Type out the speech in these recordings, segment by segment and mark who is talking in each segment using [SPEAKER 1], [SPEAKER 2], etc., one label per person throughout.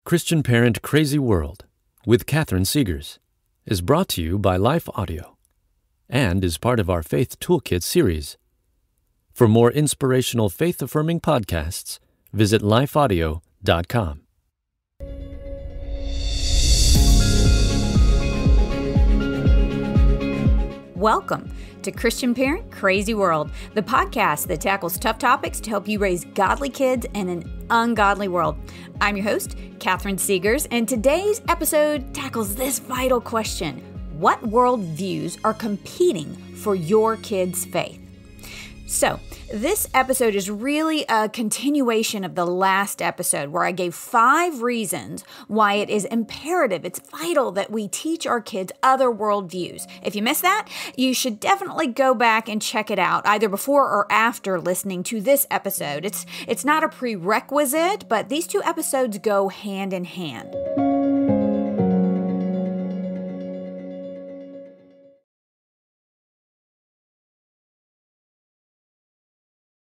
[SPEAKER 1] Christian Parent Crazy World with Catherine Seegers is brought to you by Life Audio and is part of our Faith Toolkit series. For more inspirational faith-affirming podcasts, visit lifeaudio.com.
[SPEAKER 2] Welcome to Christian Parent Crazy World, the podcast that tackles tough topics to help you raise godly kids in an ungodly world. I'm your host, Catherine Seegers, and today's episode tackles this vital question: what worldviews are competing for your kids' faith? So, this episode is really a continuation of the last episode where I gave 5 reasons why it is imperative, it's vital that we teach our kids other worldviews. If you missed that, you should definitely go back and check it out, either before or after listening to this episode. It's not a prerequisite, but these 2 episodes go hand in hand.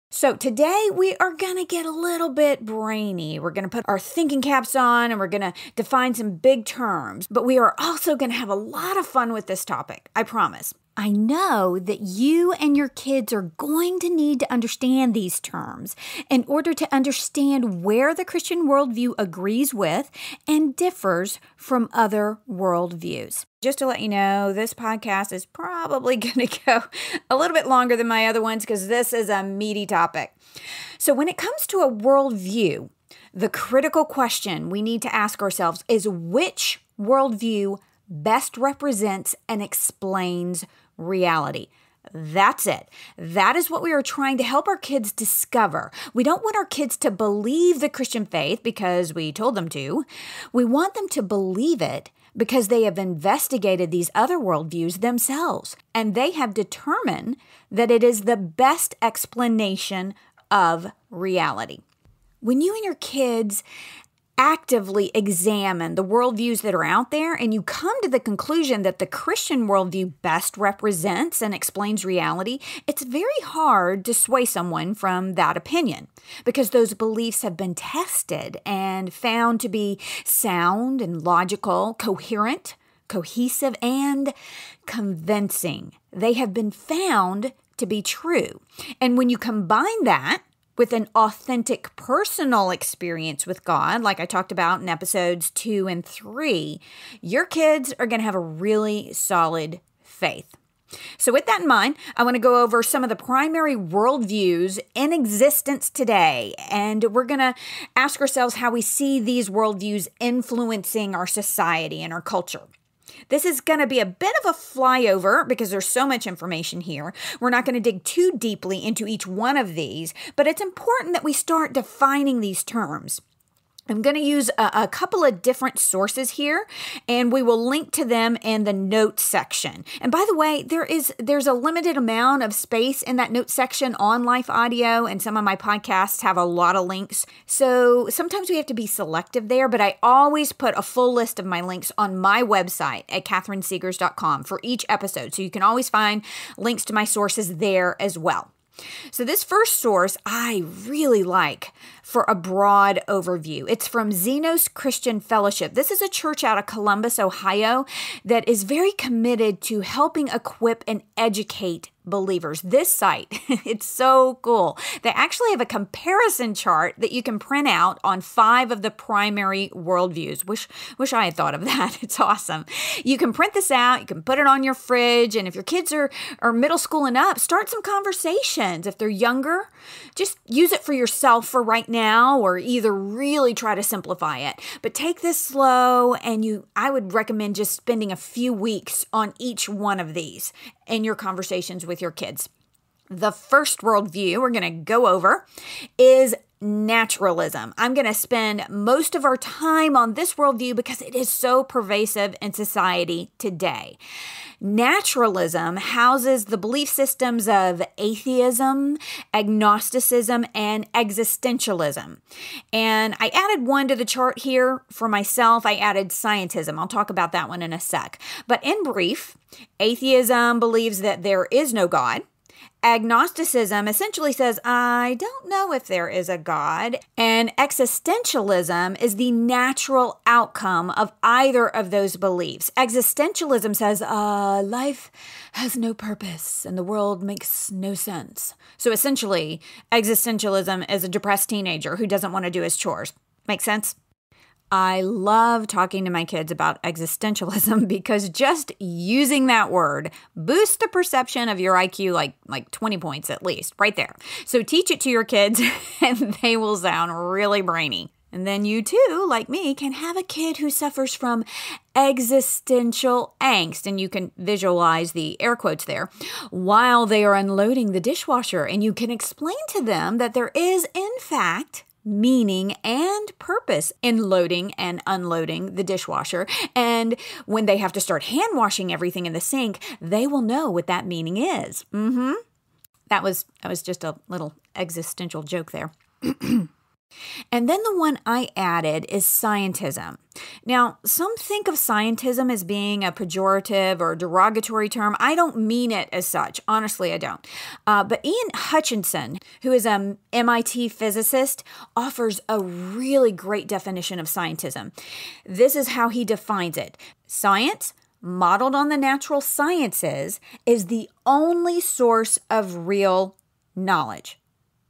[SPEAKER 2] So today we are going to get a little bit brainy. We're going to put our thinking caps on and we're going to define some big terms, but we are also going to have a lot of fun with this topic, I promise. I know that you and your kids are going to need to understand these terms in order to understand where the Christian worldview agrees with and differs from other worldviews. Just to let you know, this podcast is probably going to go a little bit longer than my other ones because this is a meaty topic. So when it comes to a worldview, the critical question we need to ask ourselves is which worldview best represents and explains reality. That's it. That is what we are trying to help our kids discover. We don't want our kids to believe the Christian faith because we told them to. We want them to believe it because they have investigated these other worldviews themselves, and they have determined that it is the best explanation of reality. When you and your kids actively examine the worldviews that are out there and you come to the conclusion that the Christian worldview best represents and explains reality, it's very hard to sway someone from that opinion because those beliefs have been tested and found to be sound and logical, coherent, cohesive, and convincing. They have been found to be true. And when you combine that with an authentic personal experience with God, like I talked about in episodes 2 and 3, your kids are going to have a really solid faith. So with that in mind, I want to go over some of the primary worldviews in existence today, and we're going to ask ourselves how we see these worldviews influencing our society and our culture. This is going to be a bit of a flyover because there's so much information here. We're not going to dig too deeply into each one of these, but it's important that we start defining these terms. I'm going to use a couple of different sources here, and we will link to them in the notes section. And by the way, there's a limited amount of space in that notes section on Life Audio, and some of my podcasts have a lot of links. So sometimes we have to be selective there, but I always put a full list of my links on my website at catherineseegers.com for each episode. So you can always find links to my sources there as well. So this first source I really like for a broad overview. It's from Zenos Christian Fellowship. This is a church out of Columbus, Ohio, that is very committed to helping equip and educate believers. This site, it's so cool. They actually have a comparison chart that you can print out on 5 of the primary worldviews. Wish I had thought of that. It's awesome. You can print this out. You can put it on your fridge. And if your kids are middle school and up, start some conversations. If they're younger, just use it for yourself for right now, or either really try to simplify it. But take this slow, and I would recommend just spending a few weeks on each one of these in your conversations with your kids. The first worldview we're going to go over is naturalism. I'm going to spend most of our time on this worldview because it is so pervasive in society today. Naturalism houses the belief systems of atheism, agnosticism, and existentialism. And I added one to the chart here for myself. I added Scientism. I'll talk about that one in a sec. But in brief, atheism believes that there is no God. Agnosticism essentially says, I don't know if there is a God. And existentialism is the natural outcome of either of those beliefs. Existentialism says, life has no purpose and the world makes no sense. So essentially, existentialism is a depressed teenager who doesn't want to do his chores. Make sense? I love talking to my kids about existentialism because just using that word boosts the perception of your IQ like 20 points at least, right there. So teach it to your kids and they will sound really brainy. And then you too, like me, can have a kid who suffers from existential angst, and you can visualize the air quotes there, while they are unloading the dishwasher, and you can explain to them that there is, in fact, meaning and purpose in loading and unloading the dishwasher. And when they have to start hand washing everything in the sink, they will know what that meaning is. That was just a little existential joke there. And then the one I added is Scientism. Now, some think of Scientism as being a pejorative or derogatory term. I don't mean it as such. Honestly, I don't. But Ian Hutchinson, who is an MIT physicist, offers a really great definition of Scientism. This is how he defines it. Science, modeled on the natural sciences, is the only source of real knowledge.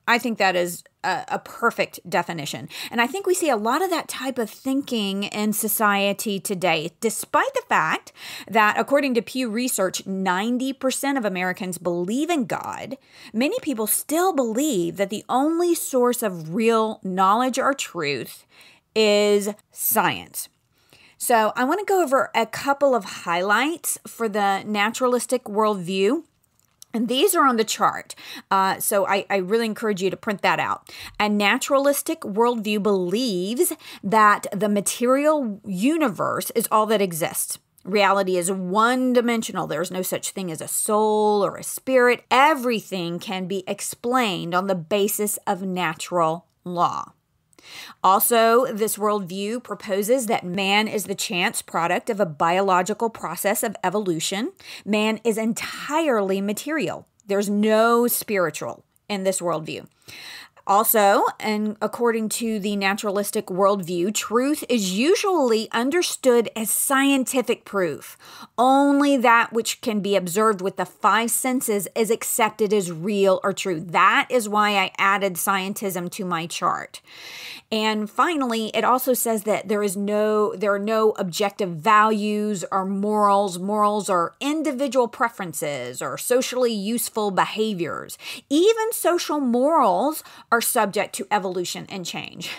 [SPEAKER 2] I think that is a perfect definition. And I think we see a lot of that type of thinking in society today, despite the fact that, according to Pew Research, 90% of Americans believe in God. Many people still believe that the only source of real knowledge or truth is science. So I want to go over a couple of highlights for the naturalistic worldview. And these are on the chart, so I really encourage you to print that out. A naturalistic worldview believes that the material universe is all that exists. Reality is one-dimensional. There's no such thing as a soul or a spirit. Everything can be explained on the basis of natural law. Also, this worldview proposes that man is the chance product of a biological process of evolution. Man is entirely material. There's no spiritual in this worldview. Also, and according to the naturalistic worldview, truth is usually understood as scientific proof. Only that which can be observed with the five senses is accepted as real or true. That is why I added scientism to my chart. And finally, it also says that there are no objective values or morals. Morals are individual preferences or socially useful behaviors. Even social morals are subject to evolution and change.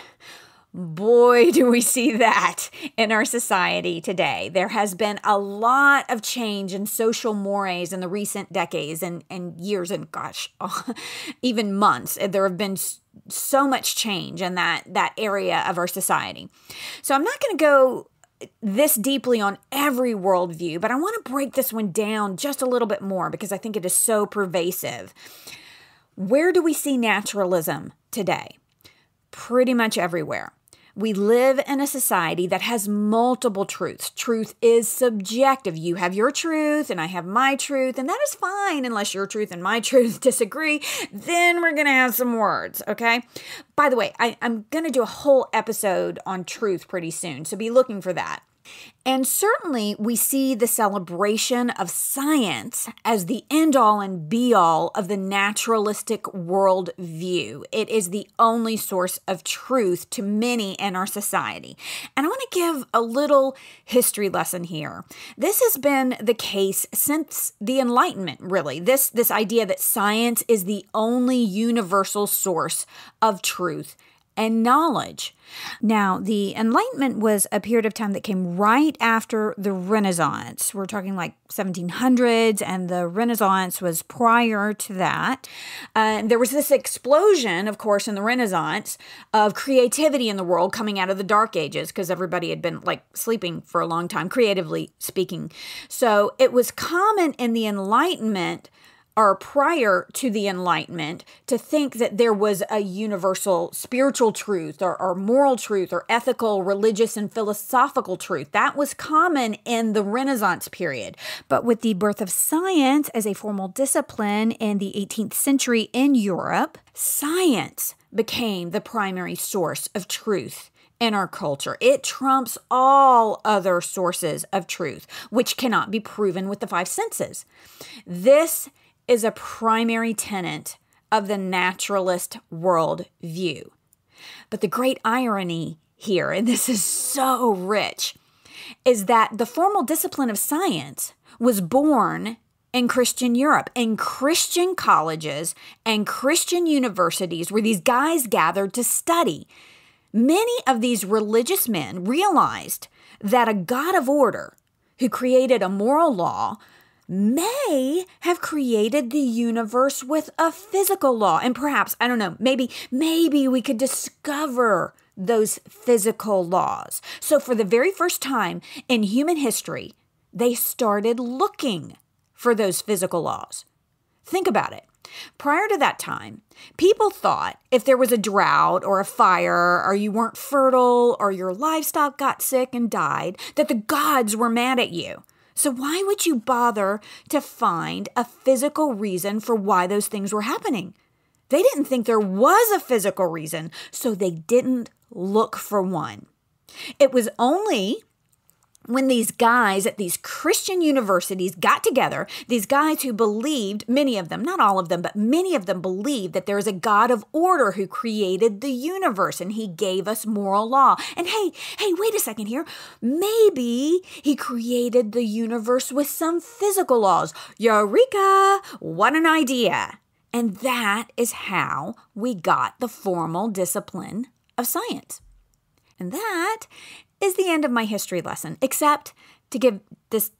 [SPEAKER 2] Boy, do we see that in our society today. There has been a lot of change in social mores in the recent decades and years and even months. There have been so much change in that area of our society. So I'm not going to go this deeply on every worldview, but I want to break this one down just a little bit more because I think it is so pervasive. Where do we see naturalism today? Pretty much everywhere. We live in a society that has multiple truths. Truth is subjective. You have your truth and I have my truth, and that is fine unless your truth and my truth disagree. Then we're going to have some words, okay? By the way, I'm going to do a whole episode on truth pretty soon, so be looking for that. And certainly we see the celebration of science as the end-all and be-all of the naturalistic worldview. It is the only source of truth to many in our society. And I want to give a little history lesson here. This has been the case since the Enlightenment, really. This idea that science is the only universal source of truth and knowledge. Now, the Enlightenment was a period of time that came right after the Renaissance. We're talking like 1700s, and the Renaissance was prior to that. There was this explosion, of course, in the Renaissance of creativity in the world coming out of the Dark Ages because everybody had been like sleeping for a long time, creatively speaking. So it was common in the Enlightenment or prior to the Enlightenment to think that there was a universal spiritual truth or moral truth or ethical, religious, and philosophical truth. That was common in the Renaissance period. But with the birth of science as a formal discipline in the 18th century in Europe, science became the primary source of truth in our culture. It trumps all other sources of truth, which cannot be proven with the five senses. This is a primary tenet of the naturalist worldview. But the great irony here, and this is so rich, is that the formal discipline of science was born in Christian Europe, in Christian colleges and Christian universities where these guys gathered to study. Many of these religious men realized that a God of order who created a moral law may have created the universe with a physical law. And perhaps, I don't know, maybe we could discover those physical laws. So for the very first time in human history, they started looking for those physical laws. Think about it. Prior to that time, people thought if there was a drought or a fire or you weren't fertile or your livestock got sick and died, that the gods were mad at you. So why would you bother to find a physical reason for why those things were happening? They didn't think there was a physical reason, so they didn't look for one. It was only when these guys at these Christian universities got together, these guys who believed, many of them, not all of them, but many of them believed that there is a God of order who created the universe and he gave us moral law. And hey, wait a second here. Maybe he created the universe with some physical laws. Eureka! What an idea. And that is how we got the formal discipline of science. And that is the end of my history lesson, except to give this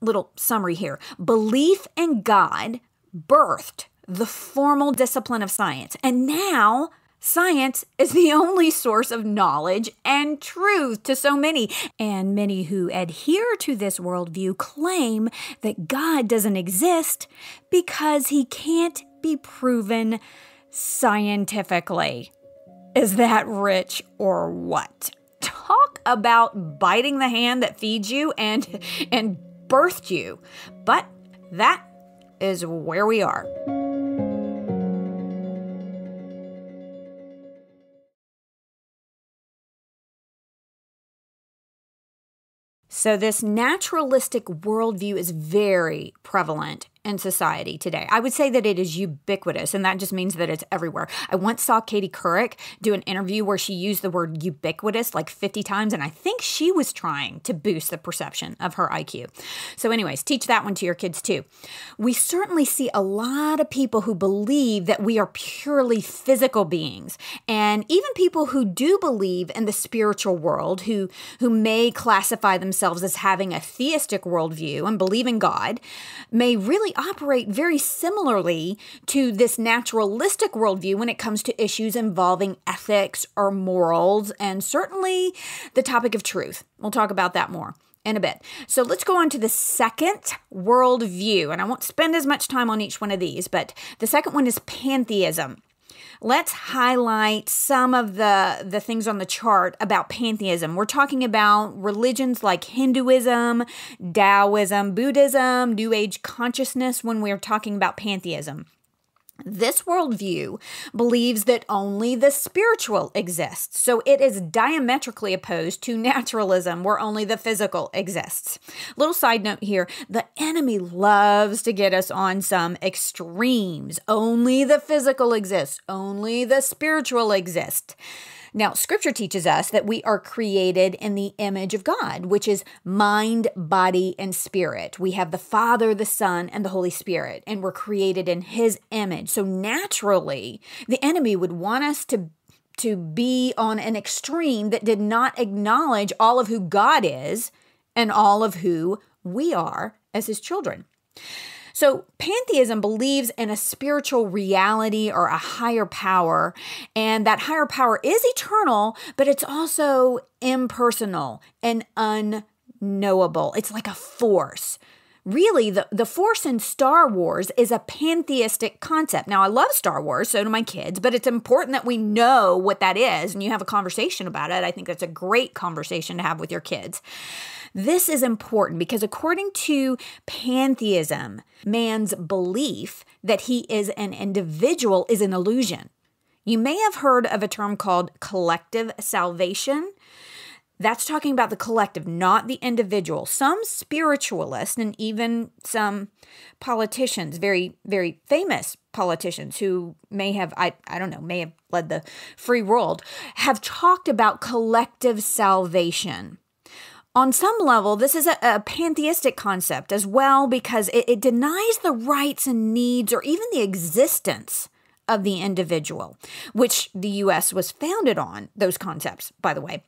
[SPEAKER 2] little summary here. Belief in God birthed the formal discipline of science. And now science is the only source of knowledge and truth to so many. And many who adhere to this worldview claim that God doesn't exist because he can't be proven scientifically. Is that rich or what? Talk about biting the hand that feeds you and birthed you. But that is where we are. So this naturalistic worldview is very prevalent in society today. I would say that it is ubiquitous, and that just means that it's everywhere. I once saw Katie Couric do an interview where she used the word ubiquitous like 50 times, and I think she was trying to boost the perception of her IQ. So anyways, teach that one to your kids too. We certainly see a lot of people who believe that we are purely physical beings, and even people who do believe in the spiritual world, who may classify themselves as having a theistic worldview and believe in God, may really operate very similarly to this naturalistic worldview when it comes to issues involving ethics or morals, and certainly the topic of truth. We'll talk about that more in a bit. So let's go on to the second worldview, and I won't spend as much time on each one of these, but the second one is pantheism. Let's highlight some of the things on the chart about pantheism. We're talking about religions like Hinduism, Taoism, Buddhism, New Age consciousness when we're talking about pantheism. This worldview believes that only the spiritual exists, so it is diametrically opposed to naturalism, where only the physical exists. Little side note here, the enemy loves to get us on some extremes. Only the physical exists, only the spiritual exists. Now, Scripture teaches us that we are created in the image of God, which is mind, body, and spirit. We have the Father, the Son, and the Holy Spirit, and we're created in His image. So naturally, the enemy would want us to be on an extreme that did not acknowledge all of who God is and all of who we are as His children. So pantheism believes in a spiritual reality or a higher power, and that higher power is eternal, but it's also impersonal and unknowable. It's like a force. Really, the Force in Star Wars is a pantheistic concept. Now, I love Star Wars, so do my kids, but it's important that we know what that is and you have a conversation about it. I think that's a great conversation to have with your kids. This is important because according to pantheism, man's belief that he is an individual is an illusion. You may have heard of a term called collective salvation. That's talking about the collective, not the individual. Some spiritualists and even some politicians, very, very famous politicians who may have, I don't know, may have led the free world, have talked about collective salvation. On some level, this is a pantheistic concept as well because it denies the rights and needs or even the existence of the individual, which the U.S. was founded on, those concepts, by the way.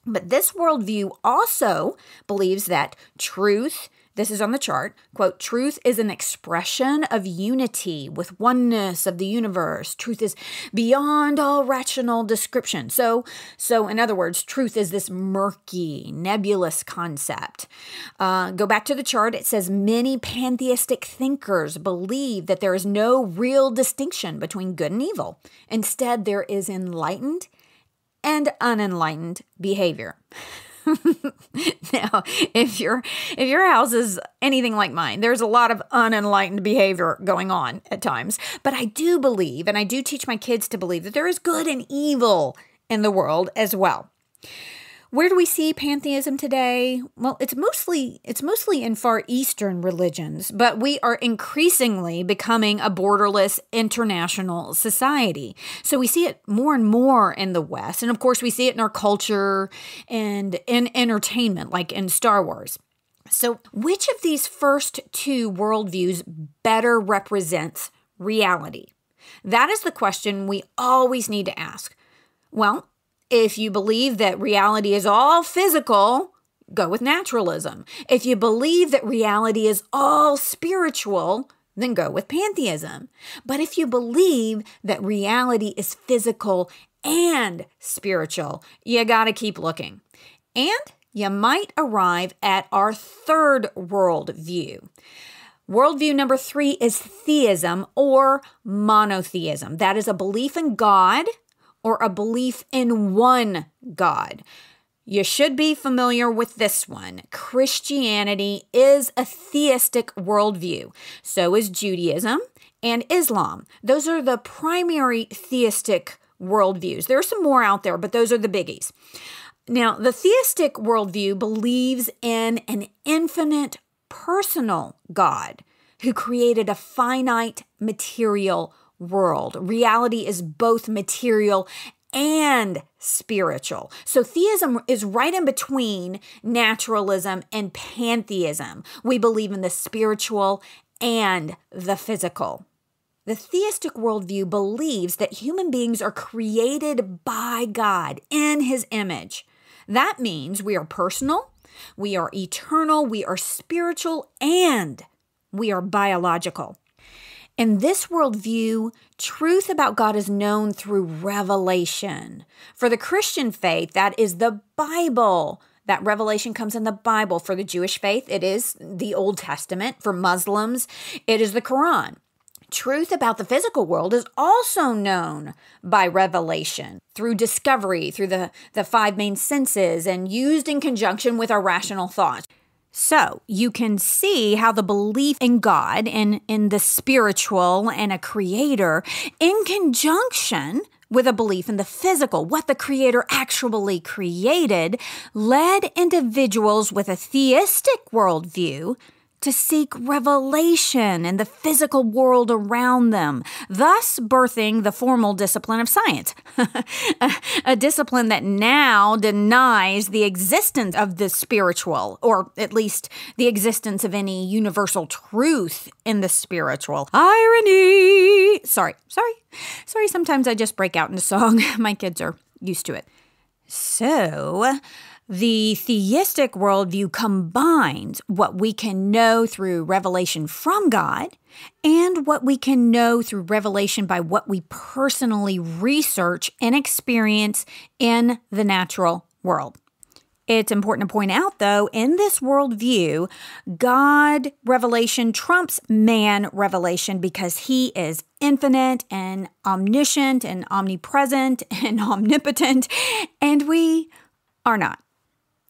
[SPEAKER 2] But this worldview also believes that truth, this is on the chart, quote, truth is an expression of unity with oneness of the universe. Truth is beyond all rational description. So in other words, truth is this murky, nebulous concept. Go back to the chart. It says many pantheistic thinkers believe that there is no real distinction between good and evil. Instead, there is enlightened and unenlightened behavior. Now, if your house is anything like mine, there's a lot of unenlightened behavior going on at times. But I do believe, and I do teach my kids to believe, that there is good and evil in the world as well. Where do we see pantheism today? Well, it's mostly in Far Eastern religions, but we are increasingly becoming a borderless international society. So we see it more and more in the West. And of course, we see it in our culture and in entertainment, like in Star Wars. So which of these first two worldviews better represents reality? That is the question we always need to ask. Well, if you believe that reality is all physical, go with naturalism. If you believe that reality is all spiritual, then go with pantheism. But if you believe that reality is physical and spiritual, you got to keep looking. And you might arrive at our third worldview. Worldview number 3 is theism or monotheism. That is a belief in God or a belief in one God. You should be familiar with this one. Christianity is a theistic worldview. So is Judaism and Islam. Those are the primary theistic worldviews. There are some more out there, but those are the biggies. Now, the theistic worldview believes in an infinite personal God who created a finite material world. Reality is both material and spiritual. So theism is right in between naturalism and pantheism. We believe in the spiritual and the physical. The theistic worldview believes that human beings are created by God in His image. That means we are personal, we are eternal, we are spiritual, and we are biological. In this worldview, truth about God is known through revelation. For the Christian faith, that is the Bible. That revelation comes in the Bible. For the Jewish faith, it is the Old Testament. For Muslims, it is the Quran. Truth about the physical world is also known by revelation, through discovery, through the 5 main senses, and used in conjunction with our rational thoughts. So you can see how the belief in God and in the spiritual and a creator in conjunction with a belief in the physical, what the creator actually created, led individuals with a theistic worldview to seek revelation in the physical world around them, thus birthing the formal discipline of science, a discipline that now denies the existence of the spiritual, or at least the existence of any universal truth in the spiritual. Irony! Sorry. Sometimes I just break out into song. My kids are used to it. So, the theistic worldview combines what we can know through revelation from God and what we can know through revelation by what we personally research and experience in the natural world. It's important to point out, though, in this worldview, God revelation trumps man revelation because he is infinite and omniscient and omnipresent and omnipotent, and we are not.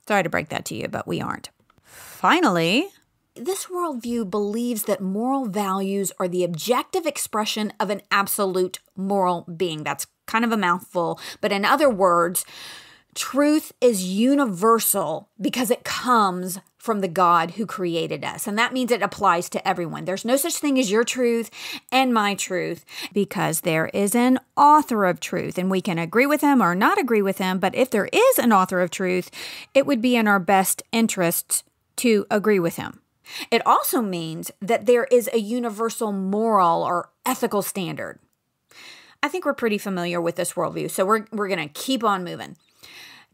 [SPEAKER 2] Sorry to break that to you, but we aren't. Finally, this worldview believes that moral values are the objective expression of an absolute moral being. That's kind of a mouthful, but in other words, truth is universal because it comes from the God who created us. And that means it applies to everyone. There's no such thing as your truth and my truth because there is an author of truth. And we can agree with him or not agree with him. But if there is an author of truth, it would be in our best interests to agree with him. It also means that there is a universal moral or ethical standard. I think we're pretty familiar with this worldview, so we're going to keep on moving.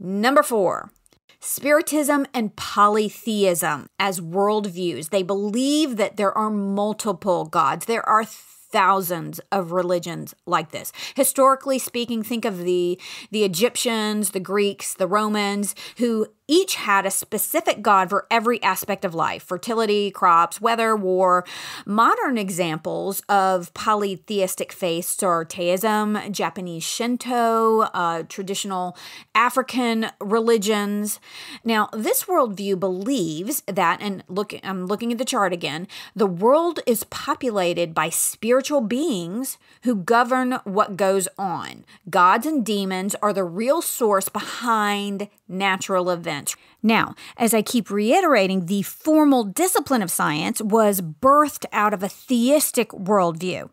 [SPEAKER 2] Number 4, Spiritism and Polytheism as worldviews. They believe that there are multiple gods. There are thousands of religions like this. Historically speaking, think of the Egyptians, the Greeks, the Romans, who each had a specific god for every aspect of life: fertility, crops, weather, war. Modern examples of polytheistic faiths are Theism, Japanese Shinto, traditional African religions. Now, this worldview believes that, and I'm looking at the chart again, the world is populated by spiritual beings who govern what goes on. Gods and demons are the real source behind natural events. Now, as I keep reiterating, the formal discipline of science was birthed out of a theistic worldview.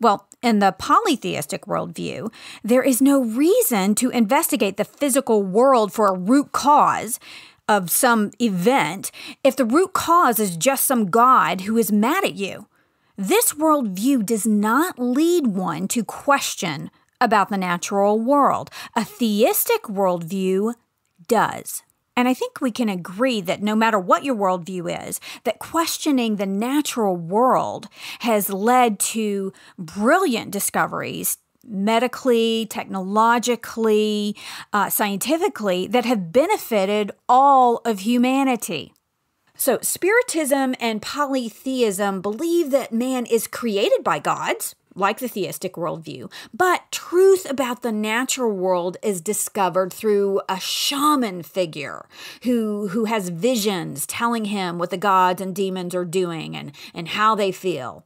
[SPEAKER 2] Well, in the polytheistic worldview, there is no reason to investigate the physical world for a root cause of some event if the root cause is just some god who is mad at you. This worldview does not lead one to question about the natural world. A theistic worldview does. And I think we can agree that no matter what your worldview is, that questioning the natural world has led to brilliant discoveries medically, technologically, scientifically, that have benefited all of humanity. So Spiritism and Polytheism believe that man is created by gods, like the theistic worldview, but truth about the natural world is discovered through a shaman figure who has visions telling him what the gods and demons are doing and how they feel.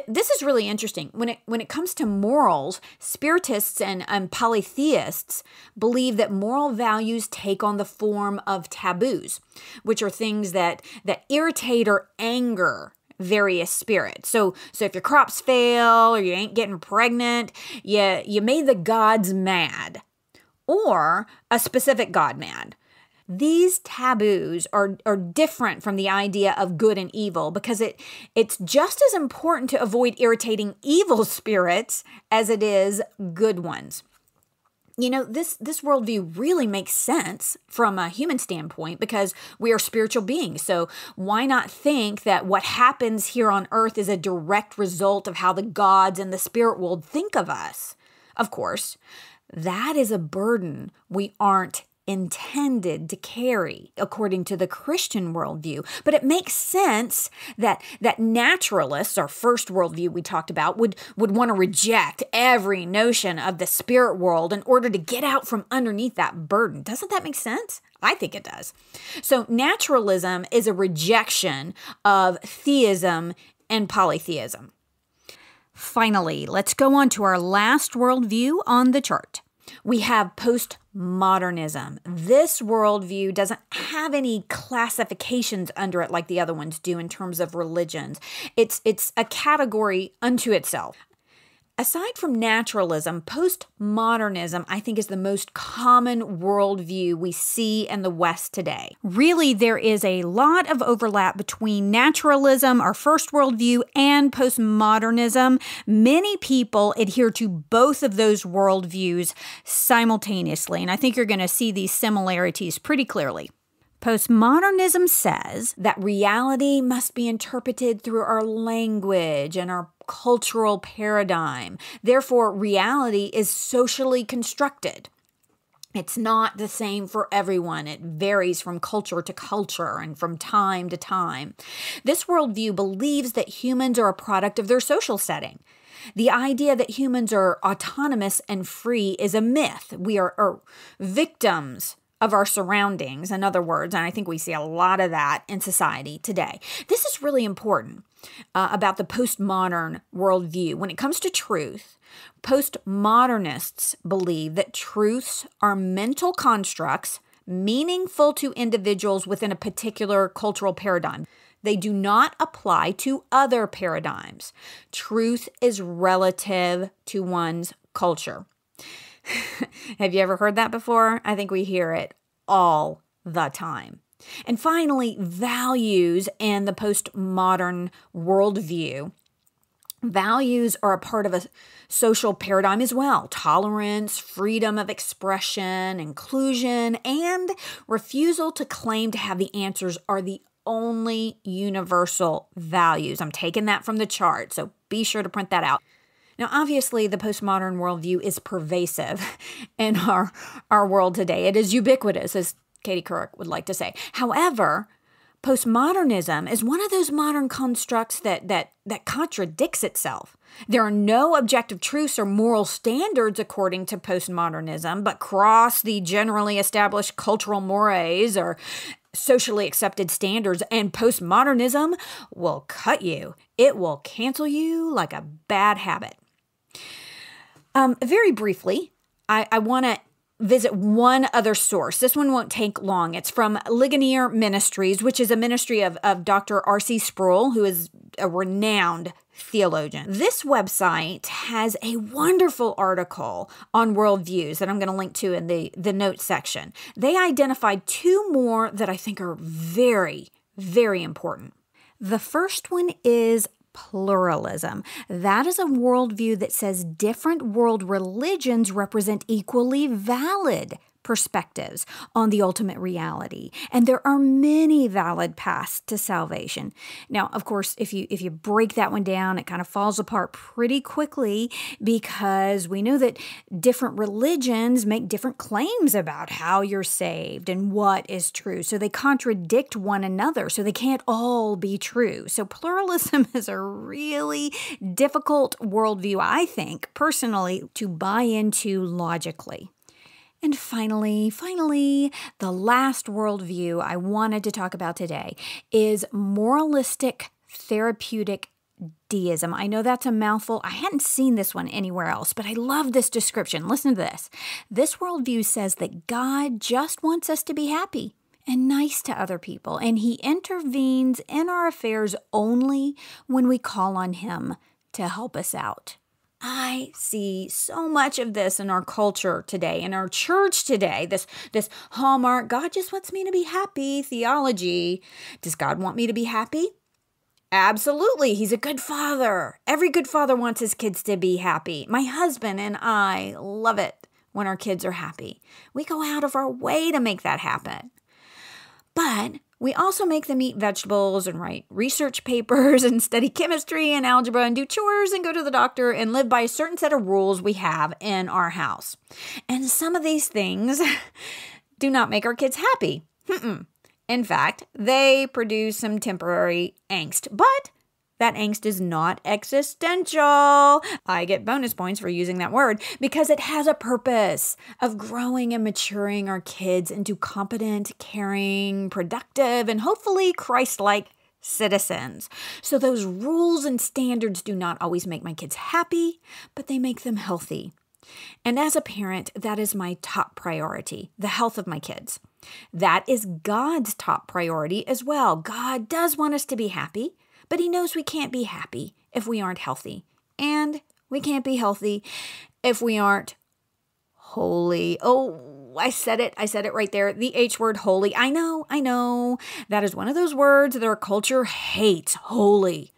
[SPEAKER 2] This is really interesting. When it comes to morals, Spiritists and polytheists believe that moral values take on the form of taboos, which are things that irritate or anger various spirits. So if your crops fail or you ain't getting pregnant, you made the gods mad, or a specific god mad. These taboos are different from the idea of good and evil because it's just as important to avoid irritating evil spirits as it is good ones. You know, this worldview really makes sense from a human standpoint because we are spiritual beings. So why not think that what happens here on earth is a direct result of how the gods and the spirit world think of us? Of course, that is a burden we aren't intended to carry, according to the Christian worldview. But it makes sense that naturalists, our first worldview we talked about, would want to reject every notion of the spirit world in order to get out from underneath that burden. Doesn't that make sense? I think it does. So naturalism is a rejection of theism and polytheism. Finally, let's go on to our last worldview on the chart. We have Postmodernism. This worldview doesn't have any classifications under it like the other ones do in terms of religions. It's a category unto itself. Aside from naturalism, postmodernism, I think, is the most common worldview we see in the West today. Really, there is a lot of overlap between naturalism, our first worldview, and postmodernism. Many people adhere to both of those worldviews simultaneously, and I think you're going to see these similarities pretty clearly. Postmodernism says that reality must be interpreted through our language and our cultural paradigm. Therefore, reality is socially constructed. It's not the same for everyone. It varies from culture to culture and from time to time. This worldview believes that humans are a product of their social setting. The idea that humans are autonomous and free is a myth. We are victims of our surroundings, in other words, and I think we see a lot of that in society today. This is really important about the postmodern worldview. When it comes to truth, postmodernists believe that truths are mental constructs meaningful to individuals within a particular cultural paradigm. They do not apply to other paradigms. Truth is relative to one's culture. Have you ever heard that before? I think we hear it all the time. And finally, values and the postmodern worldview. Values are a part of a social paradigm as well. Tolerance, freedom of expression, inclusion, and refusal to claim to have the answers are the only universal values. I'm taking that from the chart, so be sure to print that out. Now, obviously, the postmodern worldview is pervasive in our world today. It is ubiquitous, as Katie Couric would like to say. However, postmodernism is one of those modern constructs that contradicts itself. There are no objective truths or moral standards according to postmodernism, but cross the generally established cultural mores or socially accepted standards, and postmodernism will cut you. It will cancel you like a bad habit. Very briefly, I want to visit one other source. This one won't take long. It's from Ligonier Ministries, which is a ministry of Dr. R.C. Sproul, who is a renowned theologian. This website has a wonderful article on worldviews that I'm going to link to in the notes section. They identified two more that I think are very, very important. The first one is pluralism. That is a worldview that says different world religions represent equally valid perspectives on the ultimate reality, and there are many valid paths to salvation. Now, of course, if you break that one down, it kind of falls apart pretty quickly because we know that different religions make different claims about how you're saved and what is true. So they contradict one another, so they can't all be true. So pluralism is a really difficult worldview, I think, personally, to buy into logically. And finally, the last worldview I wanted to talk about today is moralistic therapeutic deism. I know that's a mouthful. I hadn't seen this one anywhere else, but I love this description. Listen to this. This worldview says that God just wants us to be happy and nice to other people, and He intervenes in our affairs only when we call on Him to help us out. I see so much of this in our culture today, in our church today, this hallmark, God just wants me to be happy theology. Does God want me to be happy? Absolutely. He's a good father. Every good father wants his kids to be happy. My husband and I love it when our kids are happy. We go out of our way to make that happen. But we also make them eat vegetables and write research papers and study chemistry and algebra and do chores and go to the doctor and live by a certain set of rules we have in our house. And some of these things do not make our kids happy. In fact, they produce some temporary angst, but that angst is not existential. I get bonus points for using that word because it has a purpose of growing and maturing our kids into competent, caring, productive, and hopefully Christ-like citizens. So those rules and standards do not always make my kids happy, but they make them healthy. And as a parent, that is my top priority, the health of my kids. That is God's top priority as well. God does want us to be happy, but He knows we can't be happy if we aren't healthy. And we can't be healthy if we aren't holy. Oh, I said it right there. The H word, holy. I know. That is one of those words that our culture hates, holy.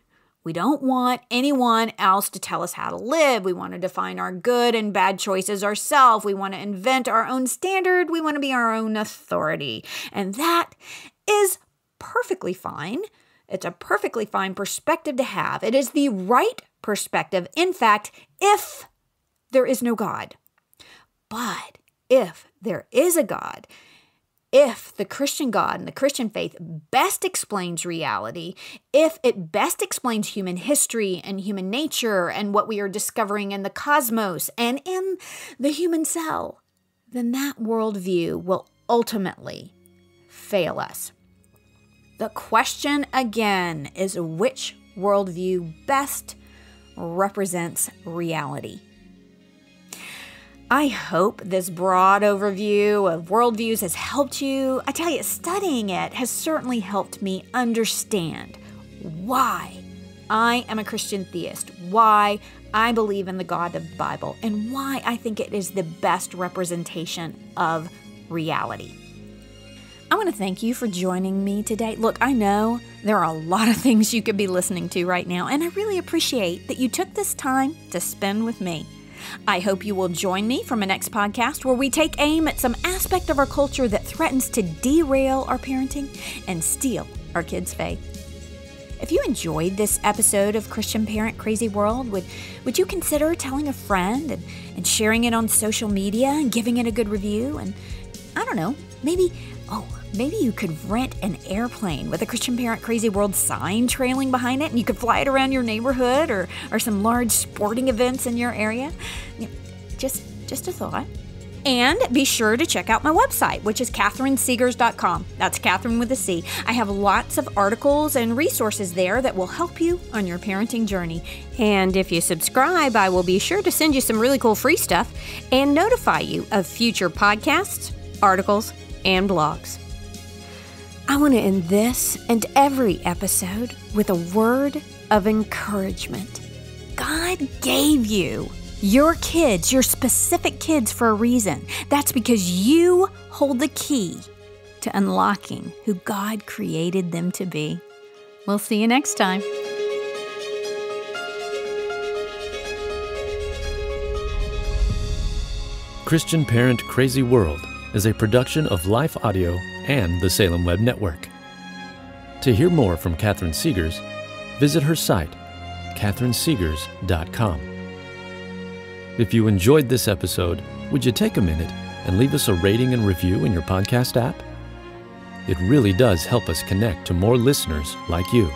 [SPEAKER 2] We don't want anyone else to tell us how to live. We want to define our good and bad choices ourselves. We want to invent our own standard. We want to be our own authority. And that is perfectly fine. It's a perfectly fine perspective to have. It is the right perspective, in fact, if there is no God. But if there is a God, if the Christian God and the Christian faith best explains reality, if it best explains human history and human nature and what we are discovering in the cosmos and in the human cell, then that worldview will ultimately fail us. The question again is which worldview best represents reality. I hope this broad overview of worldviews has helped you. I tell you, studying it has certainly helped me understand why I am a Christian theist, why I believe in the God of the Bible, and why I think it is the best representation of reality. I want to thank you for joining me today. Look, I know there are a lot of things you could be listening to right now, and I really appreciate that you took this time to spend with me. I hope you will join me for my next podcast where we take aim at some aspect of our culture that threatens to derail our parenting and steal our kids' faith. If you enjoyed this episode of Christian Parent Crazy World, would you consider telling a friend and sharing it on social media and giving it a good review? And I don't know, maybe you could rent an airplane with a Christian Parent Crazy World sign trailing behind it, and you could fly it around your neighborhood or some large sporting events in your area. Just a thought. And be sure to check out my website, which is CatherineSeegers.com. That's Catherine with a C. I have lots of articles and resources there that will help you on your parenting journey. And if you subscribe, I will be sure to send you some really cool free stuff and notify you of future podcasts, articles, and blogs. I want to end this and every episode with a word of encouragement. God gave you your kids, your specific kids, for a reason. That's because you hold the key to unlocking who God created them to be. We'll see you next time.
[SPEAKER 1] Christian Parent Crazy World is a production of Life Audio and the Salem Web Network. To hear more from Catherine Seegers, visit her site, CatherineSeegers.com. If you enjoyed this episode, would you take a minute and leave us a rating and review in your podcast app? It really does help us connect to more listeners like you.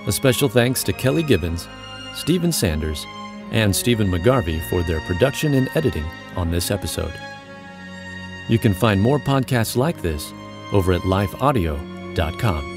[SPEAKER 1] A special thanks to Kelly Gibbons, Stephen Sanders, and Stephen McGarvey for their production and editing on this episode. You can find more podcasts like this over at lifeaudio.com.